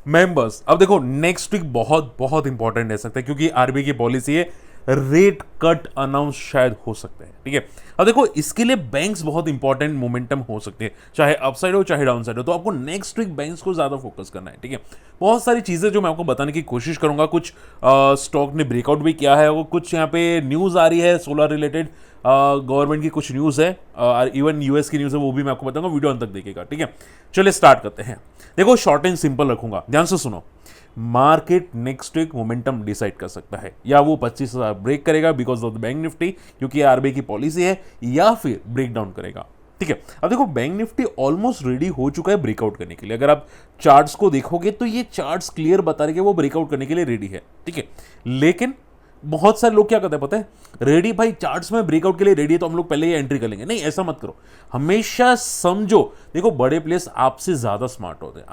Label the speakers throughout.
Speaker 1: Members, अब देखो next week बहुत बहुत इंपॉर्टेंट रह सकता है क्योंकि आरबीआई की पॉलिसी है, रेट कट अनाउंस शायद हो सकते हैं। ठीक है, अब देखो इसके लिए बैंक्स बहुत इंपॉर्टेंट मोमेंटम हो सकते हैं, चाहे अपसाइड हो चाहे डाउन साइड हो, तो आपको नेक्स्ट वीक बैंक्स को ज्यादा फोकस करना है। ठीक है, बहुत सारी चीजें जो मैं आपको बताने की कोशिश करूंगा, कुछ स्टॉक ने ब्रेकआउट भी किया है, वो कुछ यहाँ पे न्यूज आ रही है सोलर रिलेटेड, गवर्नमेंट की कुछ न्यूज है, इवन यूएस की न्यूज है, वो भी मैं आपको बताऊंगा, वीडियो अंत तक देखिएगा। ठीक है, चलिए स्टार्ट करते हैं। देखो शॉर्ट एंड सिंपल रखूंगा, ध्यान से सुनो। Market next week momentum decide कर सकता है, या वो 25,000 ब्रेक करेगा because of the bank Nifty क्योंकि आरबीआई की पॉलिसी है, या फिर ब्रेक डाउन करेगा। ठीक है, अब देखो बैंक निफ्टी ऑलमोस्ट रेडी हो चुका है ब्रेकआउट करने के लिए। अगर आप चार्ट्स को देखोगे तो ये चार्ट्स क्लियर बता रहे कि वो ब्रेकआउट करने के लिए रेडी है। ठीक है, लेकिन बहुत सारे लोग क्या करते हैं पता है, रेडी भाई चार्ट्स में ब्रेकआउट के लिए रेडी है तो हम लोग पहले ही एंट्री कर लेंगे। नहीं, ऐसा मत करो, हमेशा समझो। देखो बड़े प्लेयर्स आपसे ज्यादा स्मार्ट होते हैं,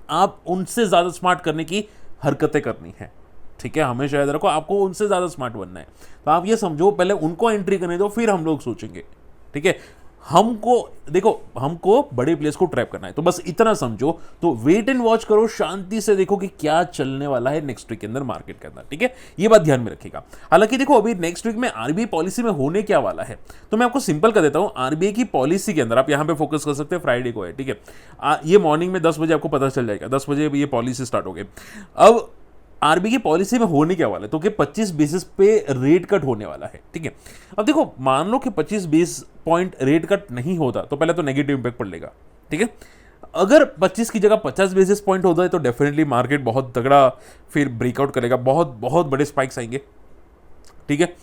Speaker 1: आप उनसे ज्यादा स्मार्ट करने की हरकतें करनी है। ठीक है, हमेशा याद रखो, आपको उनसे ज्यादा स्मार्ट बनना है, तो आप ये समझो पहले उनको एंट्री करने दो, फिर हम लोग सोचेंगे। ठीक है, हमको देखो, हमको बड़े प्लेयर्स को ट्रैप करना है, तो बस इतना समझो। तो वेट एंड वॉच करो, शांति से देखो कि क्या चलने वाला है नेक्स्ट वीक के अंदर मार्केट के अंदर। ठीक है, ये बात ध्यान में रखिएगा। हालांकि देखो अभी नेक्स्ट वीक में आरबीआई पॉलिसी में होने क्या वाला है, तो मैं आपको सिंपल कर देता हूं। आरबीआई की पॉलिसी के अंदर आप यहां पे फोकस कर सकते हैं, फ्राइडे को है। ठीक है, ये मॉर्निंग में 10 बजे आपको पता चल जाएगा, 10 बजे ये पॉलिसी स्टार्ट हो गई। अब आरबीआई की पॉलिसी में होने क्या वाला है, तो कि 25 बेसिस पे रेट कट होने वाला है। ठीक है, अब देखो मान लो कि 25 बेस पॉइंट रेट कट नहीं होता तो पहले तो नेगेटिव इंपैक्ट पड़ेगा। ठीक है, अगर 25 की जगह 50 बेसिस पॉइंट होता है तो डेफिनेटली मार्केट बहुत तगड़ा फिर ब्रेकआउट करेगा, बहुत बहुत बड़े स्पाइक्स आएंगे। ठीक है,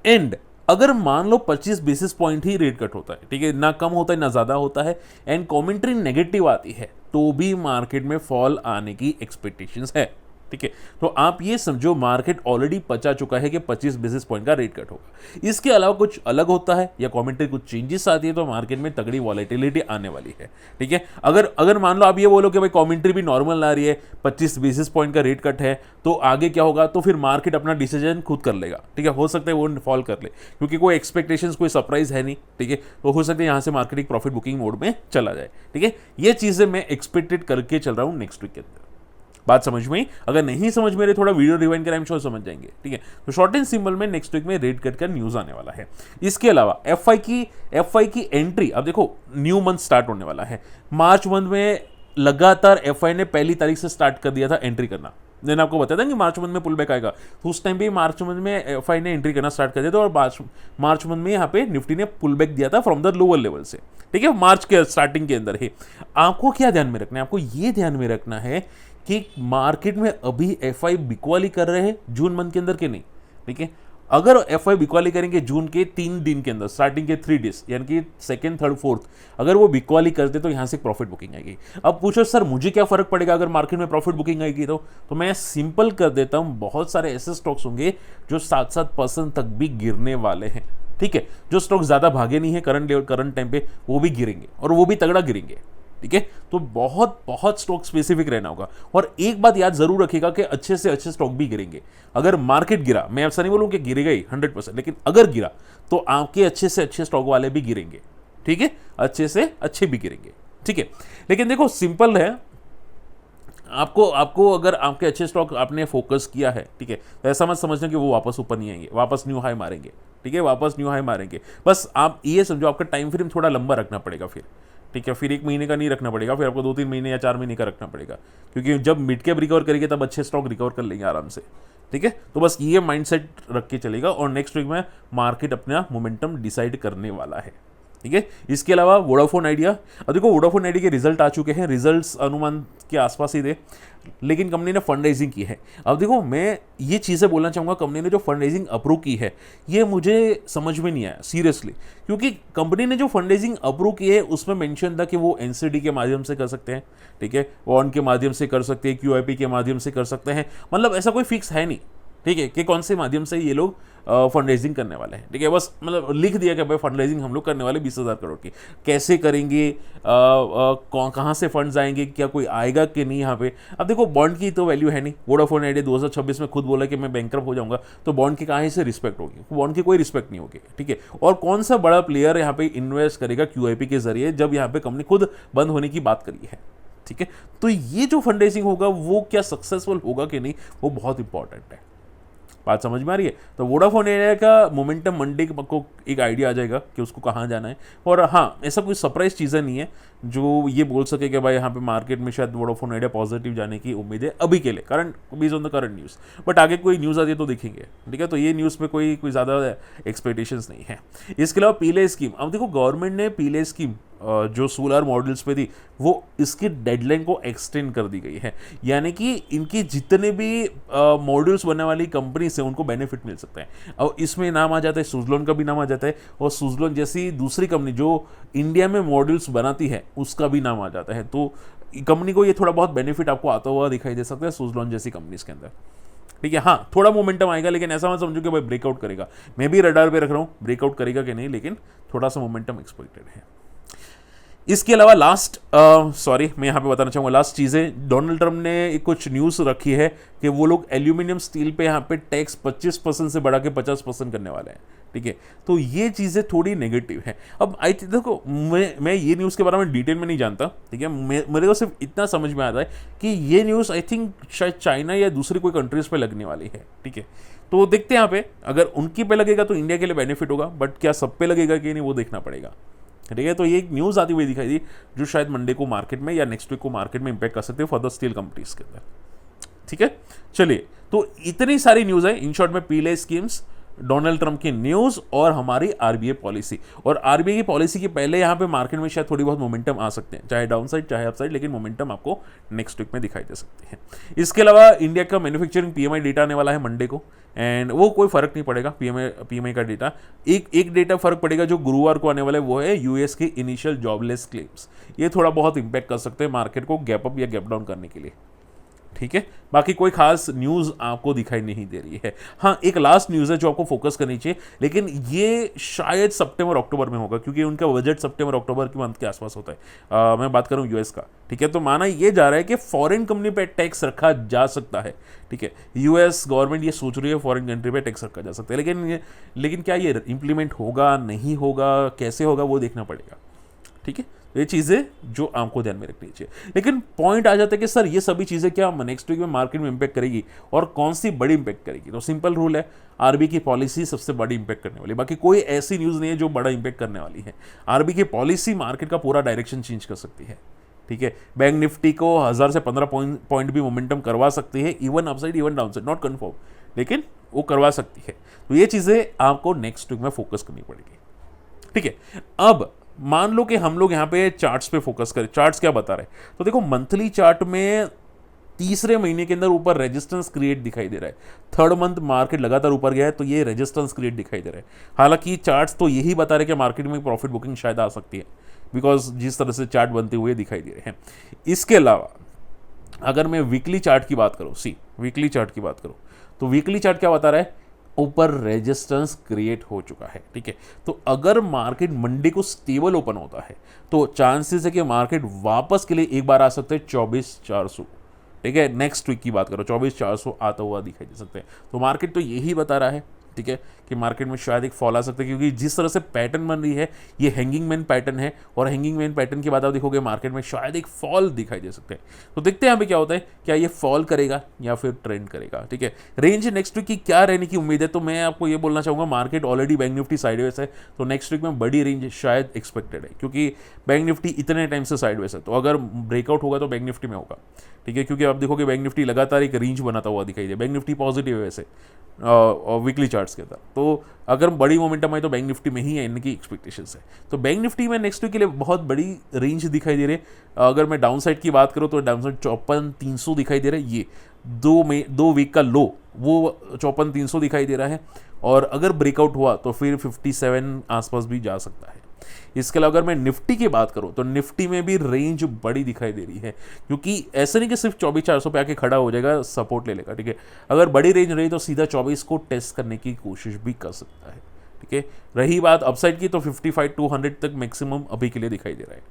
Speaker 1: एंड अगर मान लो 25 बेसिस पॉइंट ही रेट कट होता है, ठीक है, ना कम होता है ना ज्यादा होता है, एंड कमेंट्री नेगेटिव आती है, तो भी मार्केट में फॉल आने की एक्सपेक्टेशंस है। ठीक है, तो आप ये समझो मार्केट ऑलरेडी पचा चुका है कि 25 बेसिस पॉइंट का रेट कट होगा। इसके अलावा कुछ अलग होता है या कमेंट्री कुछ चेंजेस आती है तो मार्केट में तगड़ी वॉलेटिलिटी आने वाली है। ठीक है, अगर अगर मान लो आप ये बोलो कि भाई कमेंट्री भी नॉर्मल आ रही है, 25 बेसिस पॉइंट का रेट कट है, तो आगे क्या होगा, तो फिर मार्केट अपना डिसीजन खुद कर लेगा। ठीक है, हो सकता है वो फॉल कर ले क्योंकि कोई एक्सपेक्टेशंस कोई सरप्राइज है नहीं। ठीक है, तो हो सकता है यहाँ से मार्केट एक प्रॉफिट बुकिंग मोड में चला जाए। ठीक है, ये चीजें मैं एक्सपेक्टेड करके चल रहा हूँ नेक्स्ट वीक के अंदर। बात समझ में ही, अगर नहीं समझ में रही थोड़ा वीडियो रिवाइंड कर, श्योर समझ जाएंगे। ठीक है, तो शॉर्ट एंड सिंपल में नेक्स्ट वीक में रेट कट का न्यूज आने वाला है। इसके अलावा एफआई की एंट्री, अब देखो न्यू मंथ स्टार्ट होने वाला है। मार्च मंथ में लगातार एफआई ने पहली तारीख से स्टार्ट कर दिया था एंट्री करना। मैंने आपको बताया था कि मार्च मंथ में पुल बैक आएगा, तो उस टाइम पे मार्च मंथ में एफआई ने एंट्री करना स्टार्ट कर दिया था, और मार्च मंथ में यहाँ पे निफ्टी ने पुल बैक दिया था फ्रॉम द लोअर लेवल से। ठीक है, मार्च के स्टार्टिंग के अंदर ही आपको क्या ध्यान में रखना है, आपको ये ध्यान में रखना है कि मार्केट में अभी एफआई बिकवाली कर रहे हैं जून मंथ के अंदर के नहीं। ठीक है, अगर एफआई बिकवाली करेंगे जून के 3 दिन के अंदर, स्टार्टिंग के 3 डेज यानी कि सेकंड थर्ड फोर्थ, अगर वो बिकवाली करते तो यहां से प्रॉफिट बुकिंग आएगी। अब पूछो सर मुझे क्या फर्क पड़ेगा अगर मार्केट में प्रॉफिट बुकिंग आएगी, तो मैं सिंपल कर देता हूं, बहुत सारे ऐसे स्टॉक्स होंगे जो 7-7% तक भी गिरने वाले हैं। ठीक है, जो स्टॉक ज्यादा भागे नहीं है करंट टाइम पे, वो भी गिरेंगे और वो भी तगड़ा गिरेंगे। ठीक है, तो बहुत बहुत स्टॉक स्पेसिफिक रहना होगा। और एक बात याद जरूर रखिएगा कि अच्छे से अच्छे स्टॉक भी गिरेंगे। अगर मार्केट गिरा, मैं ऐसा नहीं बोलूं कि गिरेगा ही 100%, लेकिन अगर गिरा तो आपके अच्छे से अच्छे स्टॉक वाले भी गिरेंगे। ठीक है, अच्छे से अच्छे भी गिरेंगे। ठीक है, लेकिन देखो सिंपल है, आपको अगर आपके अच्छे स्टॉक आपने फोकस किया है, ठीक है, तो ऐसा मत समझना कि वो वापस ऊपर नहीं आएंगे, वापस न्यू हाई मारेंगे। ठीक है, वापस न्यू हाई मारेंगे। बस आप ये समझो आपका टाइम फ्रेम थोड़ा लंबा रखना पड़ेगा फिर। ठीक है, फिर 1 महीने का नहीं रखना पड़ेगा, फिर आपको 2-3 महीने या 4 महीने का रखना पड़ेगा, क्योंकि जब मिड कैप रिकवर करेंगे तब अच्छे स्टॉक रिकवर कर लेंगे आराम से। ठीक है, तो बस ये माइंडसेट रख के चलेगा, और नेक्स्ट वीक में मार्केट अपना मोमेंटम डिसाइड करने वाला है। ठीक है, इसके अलावा वोडाफोन आइडिया, अब देखो वोडाफोन आइडिया के रिजल्ट आ चुके हैं, रिजल्ट्स अनुमान के आसपास ही थे, लेकिन कंपनी ने फंड रेजिंग की है। अब देखो मैं ये चीज़ें बोलना चाहूँगा, कंपनी ने जो फंड रेजिंग अप्रूव की है ये मुझे समझ में नहीं आया सीरियसली, क्योंकि कंपनी ने जो फंड रेजिंग अप्रूव की है उसमें मेंशन था कि वो एनसीडी के माध्यम से कर सकते हैं। ठीक है, बॉन्ड के माध्यम से कर सकते हैं, क्यूआईपी के माध्यम से कर सकते हैं, मतलब ऐसा कोई फिक्स है नहीं। ठीक है, कि कौन से माध्यम से ये लोग फंड रेजिंग करने वाले हैं। ठीक है, बस मतलब लिख दिया कि भाई फंड रेजिंग हम लोग करने वाले 20,000 करोड़ की, कैसे करेंगे, कहाँ से फंड्स आएंगे, क्या कोई आएगा कि नहीं यहाँ पे। अब देखो बॉन्ड की तो वैल्यू है नहीं, वोडाफोन आइडिया 2026 में खुद बोला कि मैं बैंकरप्ट हो जाऊंगा, तो बॉन्ड की कहाँ से रिस्पेक्ट होगी, बॉन्ड की कोई रिस्पेक्ट नहीं होगी। ठीक है, और कौन सा बड़ा प्लेयर यहाँ पे इन्वेस्ट करेगा क्यूआईपी के जरिए, जब यहाँ पे कंपनी खुद बंद होने की बात करी है। ठीक है, तो ये जो फंड रेजिंग होगा वो क्या सक्सेसफुल होगा कि नहीं, वो बहुत इंपॉर्टेंट है। बात समझ में आ रही है? तो वोडाफोन एरिया का मोमेंटम मंडे को एक आइडिया आ जाएगा कि उसको कहाँ जाना है। और हाँ, ऐसा कोई सरप्राइज चीज़ें नहीं है जो ये बोल सके कि भाई यहाँ पे मार्केट में शायद वोडाफोन आइडिया पॉजिटिव जाने की उम्मीद है अभी के लिए, current based on the current news. But आगे कोई न्यूज़ आती है तो देखेंगे, ठीक है। तो ये न्यूज़ पे कोई ज़्यादा एक्सपेक्टेशंस नहीं है। इसके अलावा पीले स्कीम, अब देखो गवर्नमेंट ने पीले स्कीम जो सोलर मॉडल्स पे थी वो इसकी डेडलाइन को एक्सटेंड कर दी गई है, यानी कि इनकी जितने भी मॉड्यूल्स बनने वाली कंपनीज है उनको बेनिफिट मिल सकता है। और इसमें नाम आ जाता है सुजलॉन का भी नाम आ जाता है, और सुजलॉन जैसी दूसरी कंपनी जो इंडिया में मॉड्यूल्स बनाती है उसका भी नाम आ जाता है। तो कंपनी को ये थोड़ा बहुत बेनिफिट आपको आता हुआ दिखाई दे सकता है सुजलॉन जैसी कंपनीज के अंदर, ठीक है। हाँ, थोड़ा मोमेंटम आएगा, लेकिन ऐसा मत समझो कि भाई ब्रेकआउट करेगा। मैं भी रडार पे रख रहा हूँ ब्रेकआउट करेगा कि नहीं, लेकिन थोड़ा सा मोमेंटम एक्सपेक्टेड है। इसके अलावा मैं यहाँ पे बताना चाहूँगा लास्ट चीज़ें, डोनाल्ड ट्रंप ने कुछ न्यूज़ रखी है कि वो लोग एल्यूमिनियम स्टील पे यहाँ पे टैक्स 25% से बढ़ा के 50% करने वाले हैं, ठीक है। तो ये चीज़ें थोड़ी नेगेटिव है। अब देखो मैं ये न्यूज़ के बारे में डिटेल में नहीं जानता, ठीक है। मेरे को सिर्फ इतना समझ में आता है कि ये न्यूज़ आई थिंक शायद चाइना या दूसरी कोई कंट्रीज़ पे लगने वाली है, ठीक है। तो देखते हैं यहाँ पे, अगर उनकी पे लगेगा तो इंडिया के लिए बेनिफिट होगा, बट क्या सब पे लगेगा कि नहीं वो देखना पड़ेगा, ठीक है। तो ये एक न्यूज़ आती हुई दिखाई दी जो शायद मंडे को मार्केट में या नेक्स्ट वीक को मार्केट में इंपैक्ट कर सकते हैं फॉर द स्टील कंपनीज के अंदर, ठीक है। चलिए, तो इतनी सारी न्यूज़ है इन शॉर्ट में, पीले स्कीम्स, डोनाल्ड ट्रंप की न्यूज़ और हमारी आरबीआई पॉलिसी। और आरबीआई की पॉलिसी के पहले यहाँ पे मार्केट में शायद थोड़ी बहुत मोमेंटम आ सकते हैं, चाहे डाउन साइड चाहे अप साइड, लेकिन मोमेंटम आपको नेक्स्ट वीक में दिखाई दे सकते हैं। इसके अलावा इंडिया का मैन्युफैक्चरिंग पीएमआई डेटा आने वाला है मंडे को, एंड वो कोई फर्क नहीं पड़ेगा। पीएमआई का डेटा एक डेटा फर्क पड़ेगा जो गुरुवार को आने वाला है, वो है यूएस के इनिशियल जॉबलेस क्लेम्स। ये थोड़ा बहुत इंपैक्ट कर सकते हैं मार्केट को गैप अप या गैप डाउन करने के लिए, ठीक है। बाकी कोई खास न्यूज़ आपको दिखाई नहीं दे रही है। हाँ, एक लास्ट न्यूज़ है जो आपको फोकस करनी चाहिए, लेकिन ये शायद सितंबर अक्टूबर में होगा, क्योंकि उनका बजट सितंबर अक्टूबर के मंथ के आसपास होता है। मैं बात करूँ यूएस का, ठीक है। तो माना ये जा रहा है कि फॉरेन कंपनी पे टैक्स रखा जा सकता है, ठीक है। यूएस गवर्नमेंट ये सोच रही है फॉरेन कंट्री पे टैक्स रखा जा सकता है, लेकिन क्या ये इंप्लीमेंट होगा नहीं होगा, कैसे होगा, वो देखना पड़ेगा, ठीक है। ये चीज़ें जो आपको ध्यान में रखनी चाहिए। लेकिन पॉइंट आ जाता है कि सर ये सभी चीज़ें क्या नेक्स्ट वीक में मार्केट में इंपैक्ट करेगी और कौन सी बड़ी इंपैक्ट करेगी? तो सिंपल रूल है, आरबीआई की पॉलिसी सबसे बड़ी इंपैक्ट करने वाली, बाकी कोई ऐसी न्यूज़ नहीं है जो बड़ा इंपैक्ट करने वाली है। आरबीआई की पॉलिसी मार्केट का पूरा डायरेक्शन चेंज कर सकती है, ठीक है। बैंक निफ्टी को 1000 से 15 पॉइंट भी मोमेंटम करवा सकती है, even upside even downside, not confirm, लेकिन वो करवा सकती है। तो ये चीज़ें आपको नेक्स्ट वीक में फोकस करनी पड़ेगी, ठीक है। अब मान लो कि हम लोग यहाँ पे चार्ट्स पे फोकस करें, चार्ट्स क्या बता रहे हैं? तो देखो मंथली चार्ट में तीसरे महीने के अंदर ऊपर रेजिस्टेंस क्रिएट दिखाई दे रहा है। थर्ड मंथ मार्केट लगातार ऊपर गया है, तो ये रेजिस्टेंस क्रिएट दिखाई दे रहा है। हालांकि चार्ट्स तो यही बता रहे हैं कि मार्केट में प्रॉफिट बुकिंग शायद आ सकती है, बिकॉज जिस तरह से चार्ट बनते हुए दिखाई दे रहे हैं। इसके अलावा अगर मैं वीकली चार्ट की बात करूँ, वीकली चार्ट की बात करूँ, तो वीकली चार्ट क्या बता रहा है? ऊपर रेजिस्टेंस क्रिएट हो चुका है, ठीक है। तो अगर मार्केट मंडे को स्टेबल ओपन होता है तो चांसेस है कि मार्केट वापस के लिए एक बार आ सकते हैं 24,400, ठीक है। नेक्स्ट वीक की बात करो, 24,400 आता हुआ दिखाई दे सकते हैं। तो मार्केट तो यही बता रहा है, ठीक है, कि मार्केट में शायद एक फॉल आ सकता है, क्योंकि जिस तरह से पैटर्न बन रही है ये हैंगिंग मैन पैटर्न है, और हैंगिंग मैन पैटर्न के बाद आप देखोगे मार्केट में शायद एक फॉल दिखाई दे सकते हैं। तो देखते हैं यहाँ पे क्या होता है, क्या ये फॉल करेगा या फिर ट्रेंड करेगा, ठीक है। रेंज नेक्स्ट वीक की क्या रहने की उम्मीद है? तो मैं आपको ये बोलना चाहूँगा, market already bank Nifty sideways है, तो नेक्स्ट वीक में बड़ी रेंज शायद एक्सपेक्टेड है, क्योंकि बैंक निफ्टी इतने टाइम से साइडवेज है। तो अगर ब्रेकआउट होगा तो बैंक निफ्टी में होगा, ठीक है, क्योंकि आप देखोगे बैंक निफ्टी लगातार एक रेंज बनाता हुआ दिखाई दे। बैंक निफ्टी पॉजिटिव है वैसे वीकली चार्ट्स के अंदर, तो अगर बड़ी मोमेंटम आए तो बैंक निफ्टी में ही है, इनकी एक्सपेक्टेशंस है। तो बैंक निफ्टी में नेक्स्ट वीक के लिए बहुत बड़ी रेंज दिखाई दे रही है। अगर मैं डाउन साइड की बात करूँ तो डाउन साइड 54,300 दिखाई दे रहा है, ये 2 वीक का लो वो 54,300 दिखाई दे रहा है, और अगर ब्रेकआउट हुआ तो फिर 57 आसपास भी जा सकता है। इसके अलावा अगर मैं निफ्टी की बात करूं तो निफ्टी में भी रेंज बड़ी दिखाई दे रही है, क्योंकि ऐसा नहीं कि सिर्फ 24,400 पे आके खड़ा हो जाएगा, सपोर्ट ले लेगा, ठीक है। अगर बड़ी रेंज रही तो सीधा 24 को टेस्ट करने की कोशिश भी कर सकता है, ठीक है। रही बात अपसाइड की तो 55-200 तक मैक्सिमम अभी के लिए दिखाई दे रहा है,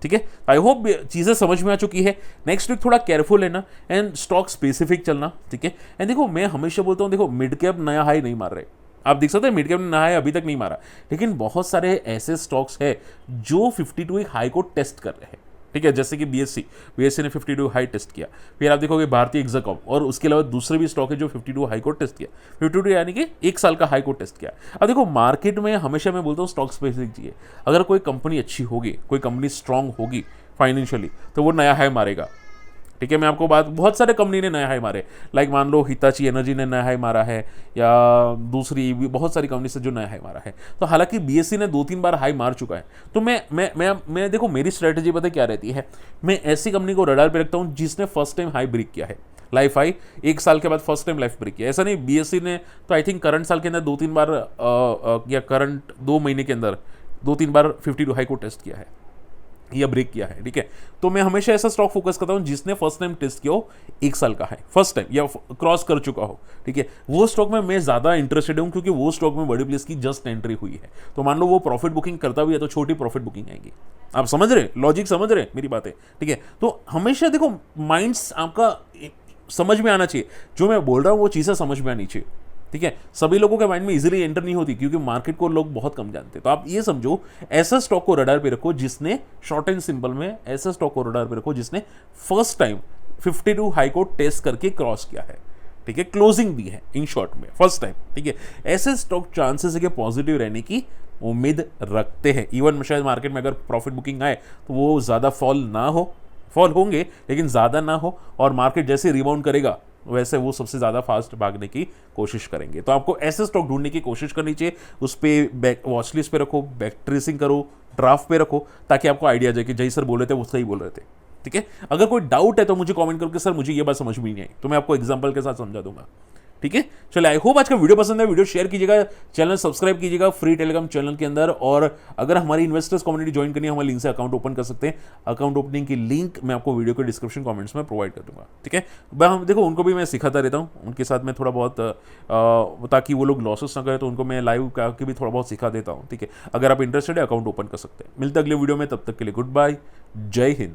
Speaker 1: ठीक है। आई होप चीज़ें समझ में आ चुकी है। नेक्स्ट वीक थोड़ा केयरफुल है ना, एंड स्टॉक स्पेसिफिक चलना, ठीक है। एंड देखो मैं हमेशा बोलता हूँ, देखो मिड कैप नया हाई नहीं मार रहे, आप देख सकते हैं मिड कैप ने नया हाई अभी तक नहीं मारा, लेकिन बहुत सारे ऐसे स्टॉक्स है जो 52 वीक हाई को टेस्ट कर रहे हैं, ठीक है, जैसे कि बीएससी ने 52 हाई टेस्ट किया, फिर आप देखोगे भारतीय एग्जाकॉम और उसके अलावा दूसरे भी स्टॉक है जो 52 हाई को टेस्ट किया, 52 यानी कि 1 साल का हाई को टेस्ट किया। अब देखो मार्केट में हमेशा मैं बोलता हूँ स्टॉक स्पेसिफिक चाहिए। अगर कोई कंपनी अच्छी होगी, कोई कंपनी स्ट्रांग होगी फाइनेंशियली, तो वो नया हाई मारेगा। ठीक है, मैं आपको बात, बहुत सारे कंपनी ने नया हाई मारे, लाइक मान लो हिताची एनर्जी ने नया हाई मारा है, या दूसरी भी बहुत सारी कंपनी से जो नया हाई मारा है। तो हालांकि बीएससी ने 2-3 बार हाई मार चुका है, तो मैं देखो मेरी स्ट्रेटेजी पता है क्या रहती है, मैं ऐसी कंपनी को रडार पे रखता हूँ जिसने फर्स्ट टाइम हाई ब्रेक किया है, लाइफ हाई 1 साल के बाद फर्स्ट टाइम लाइफ ब्रेक किया। ऐसा नहीं, बीएससी ने तो आई थिंक करंट साल के अंदर 2-3 बार या करंट 2 महीने के अंदर 2-3 बार 52 हाई को टेस्ट किया है या ब्रेक किया है। ठीक है, तो मैं हमेशा ऐसा स्टॉक फोकस करता हूं जिसने फर्स्ट टाइम टेस्ट किया हो 1 साल का है, फर्स्ट टाइम या क्रॉस कर चुका हो। ठीक है, वो स्टॉक में मैं ज्यादा इंटरेस्टेड हूं क्योंकि वो स्टॉक में बड़ी प्लेस की जस्ट एंट्री हुई है। तो मान लो वो प्रॉफिट बुकिंग करता भी है तो छोटी प्रॉफिट बुकिंग आएगी। आप समझ रहे, लॉजिक समझ रहे मेरी बातें। ठीक है, तो हमेशा देखो माइंड्स आपका समझ में आना चाहिए, जो मैं बोल रहा हूं वो चीजें समझ में आनी चाहिए। ठीक है, सभी लोगों के माइंड में इजीली एंटर नहीं होती क्योंकि मार्केट को लोग बहुत कम जानते हैं। तो आप ये समझो, ऐसा स्टॉक को रडार पे रखो जिसने, शॉर्ट एंड सिंपल में ऐसा स्टॉक को रडार पे रखो जिसने फर्स्ट टाइम 52 हाई को टेस्ट करके क्रॉस किया है। ठीक है, क्लोजिंग भी है इन शॉर्ट में फर्स्ट टाइम। ठीक है, ऐसे स्टॉक चांसेस है कि पॉजिटिव रहने की उम्मीद रखते हैं। इवन शायद मार्केट में अगर प्रॉफिट बुकिंग आए तो वो ज़्यादा फॉल ना हो, फॉल होंगे लेकिन ज़्यादा ना हो, और मार्केट जैसे रिबाउंड करेगा वैसे वो सबसे ज़्यादा फास्ट भागने की कोशिश करेंगे। तो आपको ऐसे स्टॉक ढूंढने की कोशिश करनी चाहिए, उस पर बैक वॉच लिस्ट पे रखो, बैक ट्रेसिंग करो, ड्राफ्ट पे रखो, ताकि आपको आइडिया जाए कि जय सर बोल रहे थे वो सही बोल रहे थे। ठीक है, अगर कोई डाउट है तो मुझे कमेंट करके सर मुझे ये बात समझ में नहीं आई, तो मैं आपको एग्जांपल के साथ समझा दूंगा। ठीक है, चलिए आई होप आज का वीडियो पसंद है, वीडियो शेयर कीजिएगा, चैनल सब्सक्राइब कीजिएगा फ्री टेलीग्राम चैनल के अंदर। और अगर हमारी इन्वेस्टर्स कम्युनिटी ज्वाइन करनी है, हमारे लिंक से अकाउंट ओपन कर सकते हैं। अकाउंट ओपनिंग की लिंक मैं आपको वीडियो के डिस्क्रिप्शन कमेंट्स में प्रोवाइड कर दूंगा। ठीक है, हम देखो उनको भी मैं सिखाता रहता हूँ, उनके साथ में थोड़ा बहुत ताकि वो लोग लॉसेस ना करें, तो उनको मैं लाइव करके भी थोड़ा बहुत सिखा देता हूँ। ठीक है, अगर आप इंटरेस्टेड है अकाउंट ओपन कर सकते हैं। मिलते अगले वीडियो में, तब तक के लिए गुड बाय, जय हिंद।